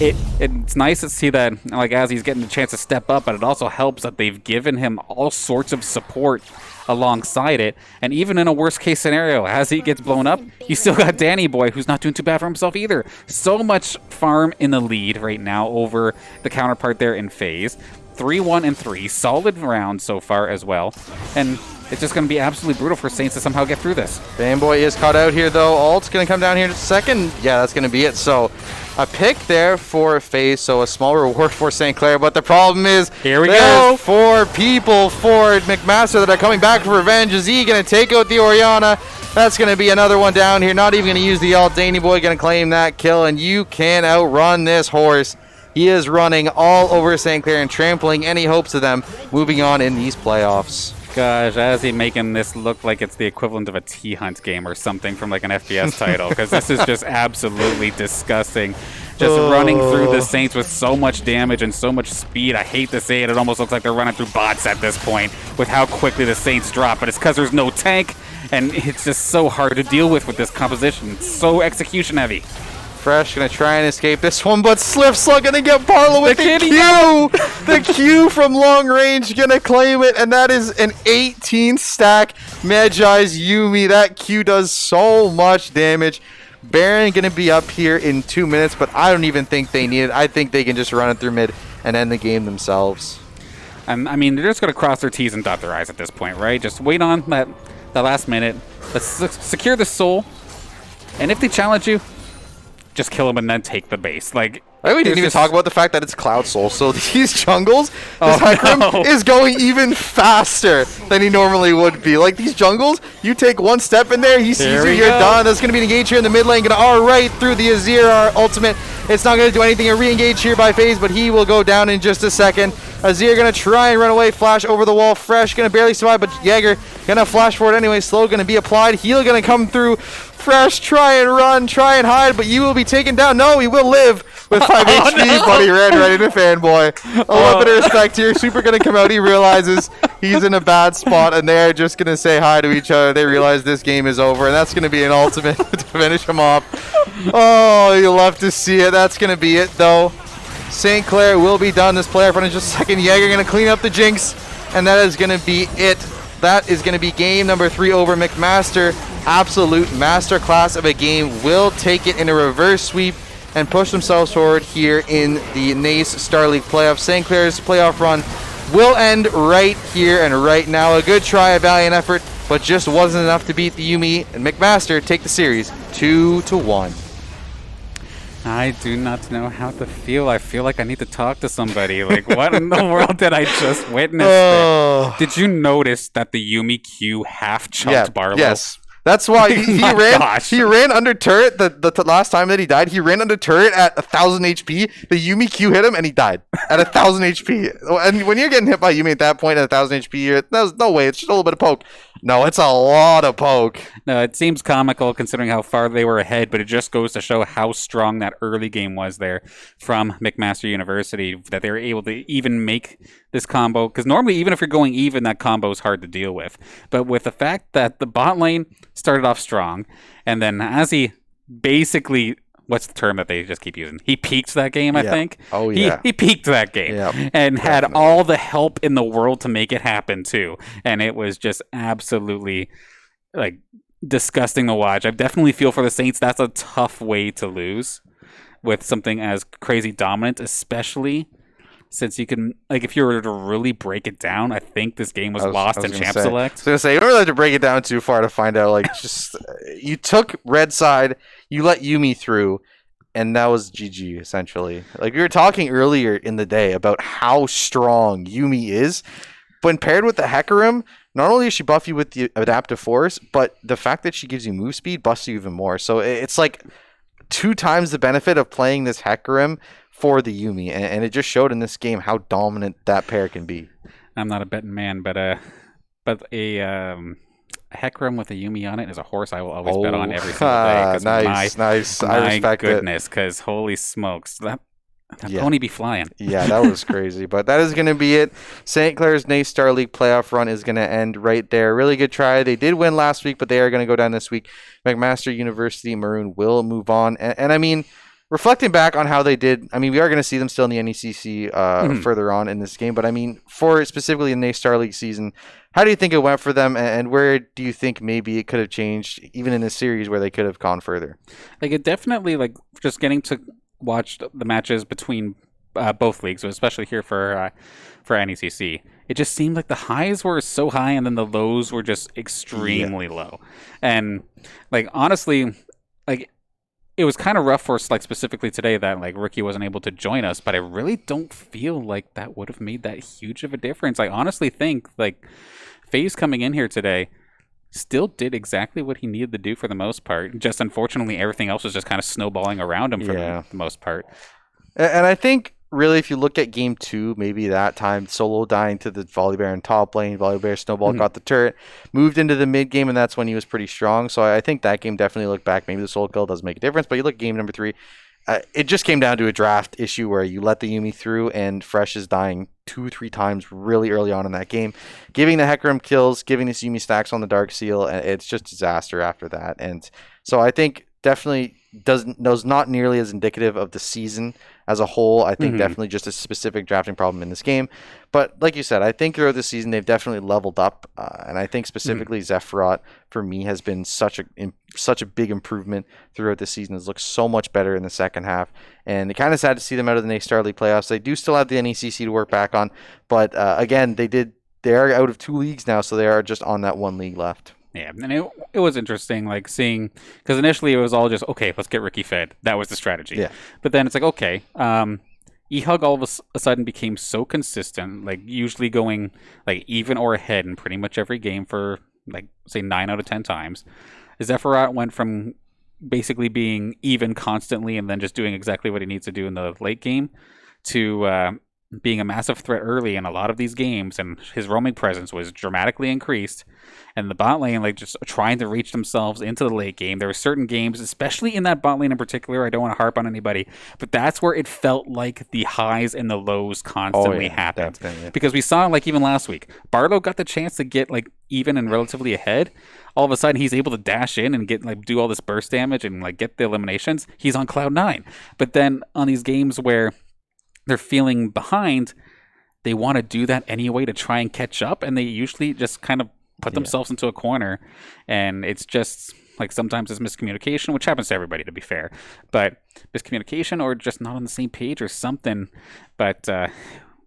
it's nice to see that, like, as he's getting the chance to step up, but it also helps that they've given him all sorts of support alongside it. And even in a worst case scenario, as he gets blown up, you still got Danny Boy, who's not doing too bad for himself either. So much farm in the lead right now over the counterpart there in FaZe. 3-1 and 3, solid round so far as well, and it's just going to be absolutely brutal for Saints to somehow get through this. Fanboy is caught out here though. Alt's going to come down here in just a second. Yeah, that's going to be it. So a pick there for FaZe, so a small reward for St. Clair, but the problem is here we go. 4 people for McMaster that are coming back for revenge. Is he going to take out the Orianna? That's going to be another one down here. Not even going to use the ult. Danny Boy going to claim that kill, and you can't outrun this horse. He is running all over St. Clair and trampling any hopes of them moving on in these playoffs. Gosh, as he making this look like it's the equivalent of a T-Hunt game or something from like an FPS title, because this is just absolutely disgusting. Just running through the Saints with so much damage and so much speed. I hate to say it, it almost looks like they're running through bots at this point with how quickly the Saints drop, but it's because there's no tank, and it's just so hard to deal with this composition. It's so execution heavy. Fresh gonna try and escape this one, but Slipslug gonna get Parla with the Q! The Q from long range gonna claim it, and that is an 18 stack Magi's Yuumi. That Q does so much damage. Baron gonna be up here in 2 minutes, but I don't even think they need it. I think they can just run it through mid and end the game themselves. I mean, they're just gonna cross their T's and dot their I's at this point, right? Just wait on that last minute. Let's secure the soul, and if they challenge you, just kill him and then take the base. Like, we didn't even talk about the fact that it's Cloud Soul. So these jungles, this Hecarim is going even faster than he normally would be. Like, these jungles, you take one step in there, he sees you, you're done. That's going to be an engage here in the mid lane. Going to R right through the Azir ultimate. It's not going to do anything. A re-engage here by FaZe, but he will go down in just a second. Azir going to try and run away. Flash over the wall. Fresh going to barely survive, but Jaeger going to flash forward anyway. Slow going to be applied. Heal going to come through. Fresh, try and run, try and hide, but you will be taken down. No, he will live with 5 HP, but he ran right into Fanboy. A little bit of respect here. Super going to come out. He realizes he's in a bad spot, and they're just going to say hi to each other. They realize this game is over, and that's going to be an ultimate to finish him off. Oh, you'll love to see it. That's going to be it, though. St. Clair will be done. This player front in just a second. Jaeger going to clean up the Jinx, and that is going to be it. that is going to be game number 3 over McMaster. Absolute masterclass of a game. Will take it in a reverse sweep and push themselves forward here in the NACE Star League playoffs. St. Clair's playoff run will end right here and right now. A good try, a valiant effort, but just wasn't enough to beat the Yuumi, and McMaster take the series 2-1. I do not know how to feel. I feel like I need to talk to somebody. Like, what in the world did I just witness there? Did you notice that the Yuumi Q half-chunked Barlow? Yes. That's why he ran under turret the last time that he died. He ran under turret at 1,000 HP. The Yuumi Q hit him and he died at 1,000 HP. And when you're getting hit by Yuumi at that point at 1,000 HP, there's no way. It's just a little bit of poke. No, it's a lot of poke. No, it seems comical considering how far they were ahead, but it just goes to show how strong that early game was there from McMaster University, that they were able to even make this combo. Because normally, even if you're going even, that combo is hard to deal with. But with the fact that the bot lane started off strong, and then as he basically... What's the term that they just keep using? He peaked that game, I think. Oh, yeah. He peaked that game and had all the help in the world to make it happen, too. And it was just absolutely, like, disgusting to watch. I definitely feel for the Saints. That's a tough way to lose with something as crazy dominant, especially since you can, like, if you were to really break it down, I think this game was lost in Champ Select. I was going to say, you don't really have to break it down too far to find out, like, just, you took red side, you let Yuumi through, and that was GG, essentially. Like, we were talking earlier in the day about how strong Yuumi is, but paired with the Hecarim, not only does she buff you with the adaptive force, but the fact that she gives you move speed buffs you even more. So it's like 2 times the benefit of playing this Hecarim for the Yuumi, and it just showed in this game how dominant that pair can be. I'm not a betting man, but a Hecarim with a Yuumi on it is a horse I will always bet on every single day. Nice. I respect goodness, because holy smokes, that pony be flying. Yeah, that was crazy. But that is going to be it. St. Clair's NACE Star League playoff run is going to end right there. Really good try. They did win last week, but they are going to go down this week. McMaster University Maroon will move on. And I mean, reflecting back on how they did, I mean, we are going to see them still in the NECC further on in this game. But I mean, for specifically the NACE Star League season, how do you think it went for them? And where do you think maybe it could have changed, even in this series where they could have gone further? Like, it definitely, like, just getting to watch the matches between both leagues, especially here for NECC. It just seemed like the highs were so high and then the lows were just extremely low. And, like, honestly, like, it was kind of rough for us, like, specifically today that, like, Ricky wasn't able to join us, but I really don't feel like that would have made that huge of a difference. I honestly think, like, FaZe coming in here today still did exactly what he needed to do for the most part. Just unfortunately, everything else was just kind of snowballing around him for the most part. And I think, really, if you look at game 2, maybe that time, Solo dying to the Volibear in top lane, Volibear snowball got the turret, moved into the mid game, and that's when he was pretty strong. So I think that game definitely looked back. Maybe the solo kill doesn't make a difference, but you look at game number 3, it just came down to a draft issue where you let the Yuumi through and Fresh is dying 2-3 times really early on in that game, giving the Hecarim kills, giving this Yuumi stacks on the Dark Seal, and it's just disaster after that. And so I think definitely was not nearly as indicative of the season as a whole. I think definitely just a specific drafting problem in this game. But like you said, I think throughout the season they've definitely leveled up, and I think specifically Zephyros for me has been such a big improvement throughout the season. Has looked so much better in the second half, and it kind of sad to see them out of the NACE Star League playoffs. They do still have the NECC to work back on, but again, they are out of 2 leagues now, so they are just on that 1 league left. Yeah, and it was interesting, like, seeing, because initially it was all just, okay, let's get Ricky fed. That was the strategy. Yeah. But then it's like, okay, E-Hug all of a sudden became so consistent, like, usually going, like, even or ahead in pretty much every game for, like, say, 9 out of 10 times. Zephyros went from basically being even constantly and then just doing exactly what he needs to do in the late game to being a massive threat early in a lot of these games, and his roaming presence was dramatically increased, and the bot lane, like, just trying to reach themselves into the late game. There were certain games, especially in that bot lane in particular, I don't want to harp on anybody, but that's where it felt like the highs and the lows constantly happened. Because we saw, like, even last week, Barlow got the chance to get, like, even and relatively ahead. All of a sudden, he's able to dash in and get, like, do all this burst damage and, like, get the eliminations. He's on cloud 9. But then on these games where they're feeling behind, they want to do that anyway to try and catch up, and they usually just kind of put themselves into a corner, and it's just like sometimes it's miscommunication, which happens to everybody, to be fair, but miscommunication or just not on the same page or something. But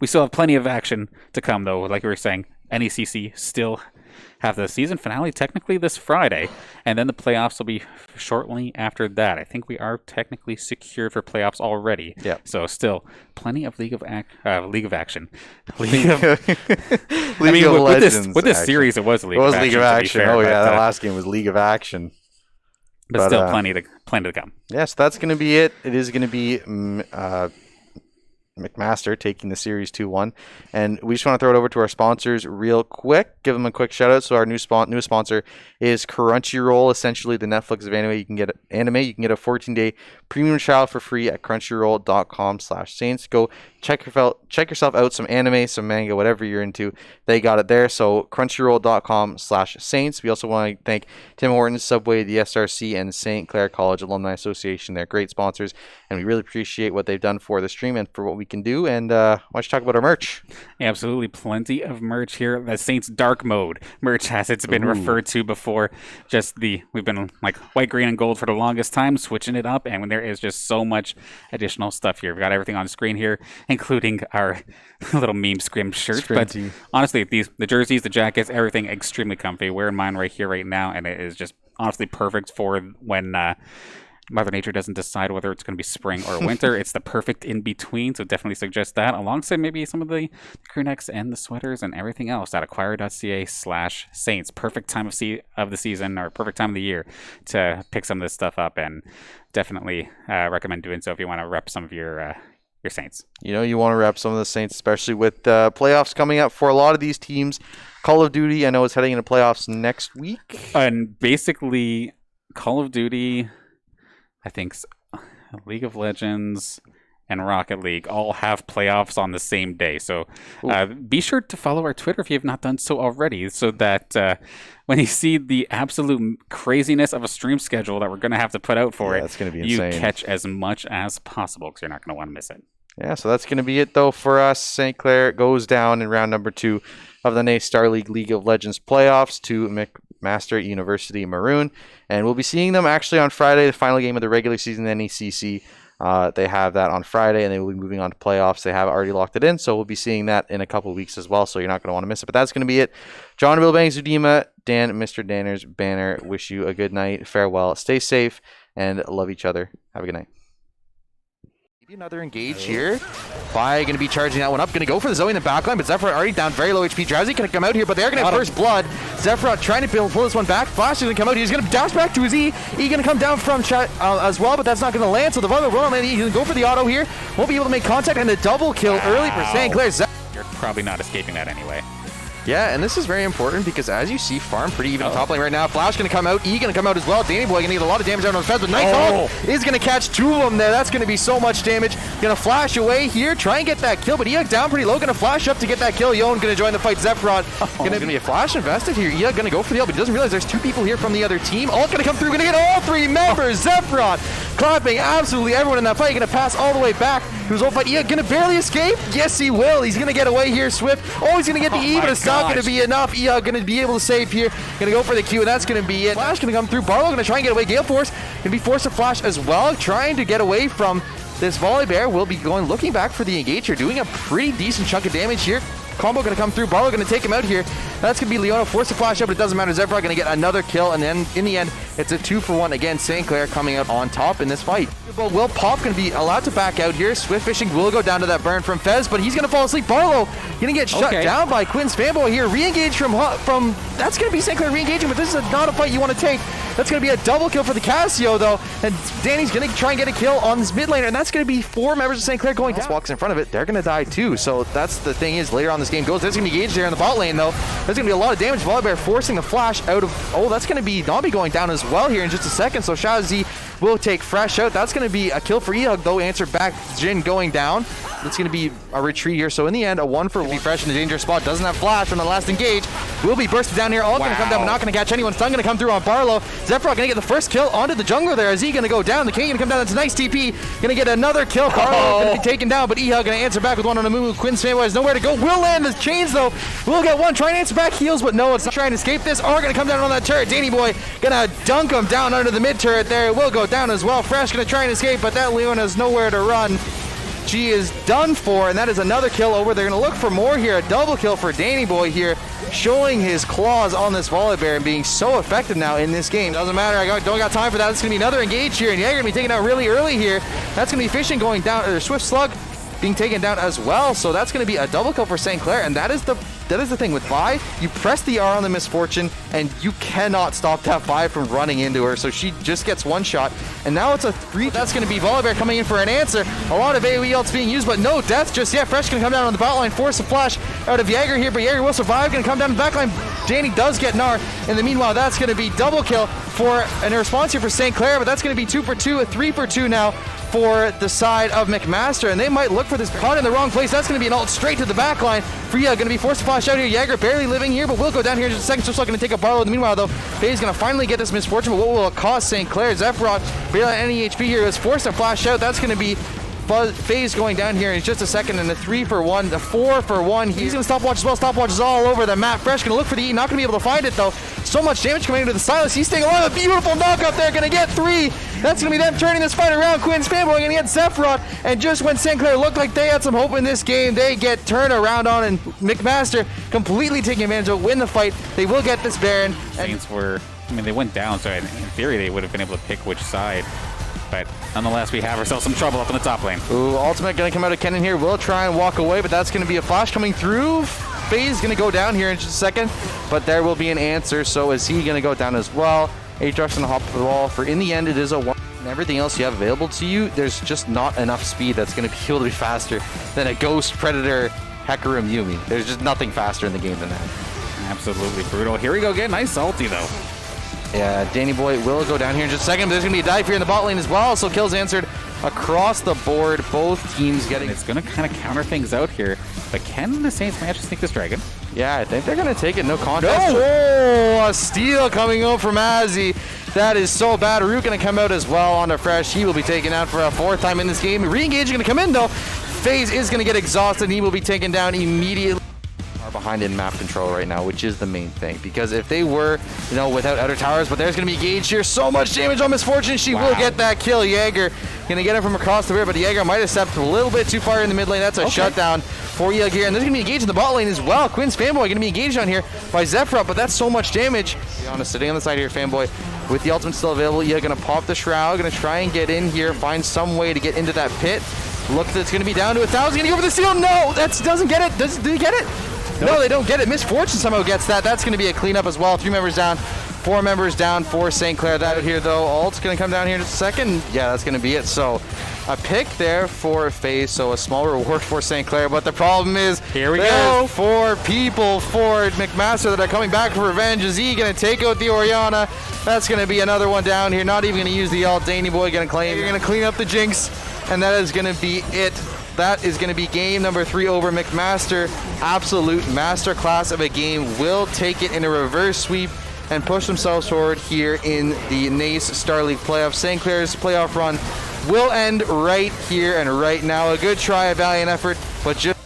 we still have plenty of action to come, though. Like we were saying, NACC still have the season finale technically this Friday, and then the playoffs will be shortly after that. I think we are technically secured for playoffs already. Yeah. So still plenty of League of Action. League of with this action. series, it was It was League of Action. Fair, oh but, yeah, that last game was League of Action. But still plenty to come. Yeah, so that's going to be it. It is going to be McMaster taking the series 2-1, and we just want to throw it over to our sponsors real quick. Give them a quick shout out. So our newest sponsor is Crunchyroll, essentially the Netflix of anime. You can get a 14-day premium trial for free at crunchyroll.com/saints. Go check yourself out some anime, some manga, whatever you're into. They got it there. So crunchyroll.com/saints. We also want to thank Tim Hortons, Subway, the SRC, and St. Clair College Alumni Association. They're great sponsors, and we really appreciate what they've done for the stream and for what we can do. And why don't you talk about our merch? Absolutely, plenty of merch here. The Saints Dark Mode merch, as it's been referred to before. We've been like white, green, and gold for the longest time, switching it up, and when there is just so much additional stuff here. We've got everything on screen here, including our little meme scrim shirts. But honestly, the jerseys, the jackets, everything extremely comfy. Wearing mine right here, right now, and it is just honestly perfect for when Mother Nature doesn't decide whether it's going to be spring or winter. It's the perfect in between, so definitely suggest that, alongside maybe some of the crew necks and the sweaters and everything else at acquire.ca/saints. Perfect time of the season, or perfect time of the year to pick some of this stuff up, and definitely recommend doing so if you want to rep some of your Saints. You want to rep some of the Saints, especially with playoffs coming up for a lot of these teams. Call of Duty, I know, is heading into playoffs next week. And basically, Call of Duty, I think League of Legends and Rocket League all have playoffs on the same day. So be sure to follow our Twitter if you have not done so already, so that when you see the absolute craziness of a stream schedule that we're going to have to put out for it's going to be insane. You catch as much as possible, because you're not going to want to miss it. Yeah, so that's going to be it, though, for us. St. Clair goes down in round number 2 of the NACE Star League of Legends playoffs to McMaster University Maroon. And we'll be seeing them actually on Friday, the final game of the regular season in the NECC. They have that on Friday, and they will be moving on to playoffs. They have already locked it in, so we'll be seeing that in a couple of weeks as well, so you're not going to want to miss it. But that's going to be it. John, Bill Bangs, Udima, Dan, Mr. Danners, Banner, wish you a good night. Farewell. Stay safe, and love each other. Have a good night. Another engage here. Fi going to be charging that one up. Going to go for the Zoe in the backline, but Zephyr already down very low HP. Drowsy going to come out here, but they're going to have first blood. Zephyr trying to pull this one back. Flash is going to come out. He's going to dash back to his E. E going to come down from chat as well, but that's not going to land. So the Valo run on that E. He's going to go for the auto here. Won't be able to make contact, and a double kill early for St. Clair. You're probably not escaping that anyway. Yeah, and this is very important because as you see, farm pretty even top lane right now. Flash going to come out. E going to come out as well. Danny Boy going to get a lot of damage out on the fence, but Nighthawk is going to catch 2 of them there. That's going to be so much damage. Going to flash away here, try and get that kill, but Eog down pretty low. Going to flash up to get that kill. Yon going to join the fight. Zephyrot going to be a flash invested here. Eog going to go for the ult, but he doesn't realize there's 2 people here from the other team. Ult going to come through. Going to get all 3 members. Zephyrot clapping absolutely everyone in that fight. Going to pass all the way back to his ult fight. Eog going to barely escape. Yes, he will. He's going to get away here. Swift. Oh, he's going to get the E, but it's not going to be enough. Eog going to be able to save here. Going to go for the Q, and that's going to be it. Flash going to come through. Barlow going to try and get away. Gale Force going to be forced to flash as well, trying to get away from this Volley Bear. Will be looking back for the engage here, doing a pretty decent chunk of damage here. Combo going to come through. Barlow going to take him out here. That's going to be Leona forced to flash up, but it doesn't matter. Zephyr going to get another kill, and then in the end, it's a 2-for-1. Again, St. Clair coming out on top in this fight. Will Pop going to be allowed to back out here. Swift Fishing will go down to that burn from Fez, but he's going to fall asleep. Barlow going to get shut down by Quinn's fanboy here. Re-engage from that's going to be St. Clair re-engaging, but this is not a fight you want to take. That's going to be a double kill for the Casio, though, and Danny's going to try and get a kill on this mid laner, and that's going to be 4 members of St. Clair going down. Walks in front of it. They're going to die too, so that's the thing is later on this game goes. There's going to be engaged there in the bot lane, though. There's going to be a lot of damage. Volibear forcing the flash out of... Oh, that's going to be Nobby going down as well here in just a second, so Shazzy will take Fresh out. That's going to be a kill for Ehug, though. Answer back. Jin going down. It's going to be a retreat here, so in the end, a 1-for-1. Fresh in a dangerous spot. Doesn't have flash on the last engage. will be bursted down here. All going to come down, but not going to catch anyone. Stun going to come through on Barlow. Zephyr going to get the first kill onto the jungler there. Is he going to go down? The King going to come down. That's a nice TP. Going to get another kill. Barlow going to be taken down, but Ehug going to answer back with one on a Mumu. Quinn's fanboy has nowhere to go. Will land the chains though. Will get one. Try and answer back. Heals, but no, it's not trying to escape this. Are going to come down on that turret. Danny Boy going to dunk him down under the mid turret there. It will go down as well. Fresh going to try and escape, but that Leon has nowhere to run. She is done for, and that is another kill over. They're going to look for more here. A double kill for Danny Boy here, showing his claws on this Volibear and being so effective now in this game. Doesn't matter. I don't got time for that. It's going to be another engage here, and Jaeger going to be taken out really early here. That's going to be Fishing going down, or Swift Slug being taken down as well. So that's going to be a double kill for St. Clair, and that is the thing with Vi. You press the R on the Misfortune, and you cannot stop that Vi from running into her. So she just gets one shot, and now it's a 3. That's going to be Volibear coming in for an answer. A lot of AoE ults being used, but no death just yet. Fresh going to come down on the bot line, force a flash out of Jaeger here, but Jaeger will survive. Going to come down the back line. Danny does get Gnar. In the meanwhile, that's going to be double kill for a response here for St. Clair, but that's going to be 2 for 2, a 3 for 2 now for the side of McMaster, and they might look for this caught in the wrong place. That's going to be an ult straight to the back line. Freya going to be forced to flash out here. Jaeger barely living here, but will go down here in just a second. Still going to take a Barlow. In the meanwhile, though, Faye's going to finally get this Misfortune, but what will it cost St. Clair? Zephyr barely at any HP here is forced to flash out. That's going to be Faye's going down here in just a second, and a 3 for 1, a 4 for 1. He's going to stopwatch as well. Stopwatch is all over the map. Fresh going to look for the E, not going to be able to find it though. So much damage coming into the Silas. He's staying alive. A beautiful knock up there. Going to get 3. That's going to be them turning this fight around. Quinn's fanboy going to get Sephiroth. And just when St. Clair looked like they had some hope in this game, they get turned around on, and McMaster completely taking advantage of it, win the fight. They will get this Baron. Saints were, I mean, they went down, so in theory they would have been able to pick which side. But nonetheless, we have ourselves some trouble up in the top lane. Ooh, ultimate going to come out of Kennen here. Will try and walk away, but that's going to be a flash coming through. Faye's going to go down here in just a second, but there will be an answer. So is he going to go down as well? Aatrox going to hop the wall. For in the end, it is a 1. And everything else you have available to you, there's just not enough speed that's going to be able to be faster than a Ghost, Predator, Hecarim, Yuumi. There's just nothing faster in the game than that. Absolutely brutal. Here we go again. Nice ulti, though. Yeah, Danny Boy will go down here in just a second, but there's going to be a dive here in the bot lane as well, so kills answered across the board. Both teams getting... And it's going to kind of counter things out here, but can the Saints manage to sneak this dragon? Yeah, I think they're going to take it. No contest. No! Oh, a steal coming out from Azzy. That is so bad. Root going to come out as well on the Fresh. He will be taken out for a 4th time in this game. Re-engage going to come in, though. FaZe is going to get exhausted, and he will be taken down immediately. Behind in map control right now, which is the main thing, because if they were, you know, without outer towers, but there's going to be Gage here. So much damage on Misfortune. She will get that kill. Jaeger going to get him from across the river, but Jaeger might have stepped a little bit too far in the mid lane. That's a shutdown for Ehug here, and there's going to be engaged in the bot lane as well. Quinn's fanboy going to be engaged on here by Zephyr, but that's so much damage. To be honest, sitting on the side here, fanboy with the ultimate still available. Ehug going to pop the shroud, going to try and get in here, find some way to get into that pit. Look, that's going to be down to 1,000. Going to go for the steal. No, that doesn't get it. Do you get it? No, they don't get it. Misfortune somehow gets that. That's going to be a cleanup as well. 3 members down, 4 members down for St. Clair. That out here, though. Ult's going to come down here in just a second. Yeah, that's going to be it. So a pick there for FaZe. So a small reward for St. Clair. But the problem is, here we go. 4 people for McMaster that are coming back for revenge. Is he going to take out the Orianna? That's going to be another one down here. Not even going to use the ult. Danny Boy going to claim. You're going to clean up the Jinx. And that is going to be it. That is going to be game number 3 over. McMaster. Absolute masterclass of a game. Will take it in a reverse sweep and push themselves forward here in the NACE Star League playoffs. St. Clair's playoff run will end right here and right now. A good try, a valiant effort, but just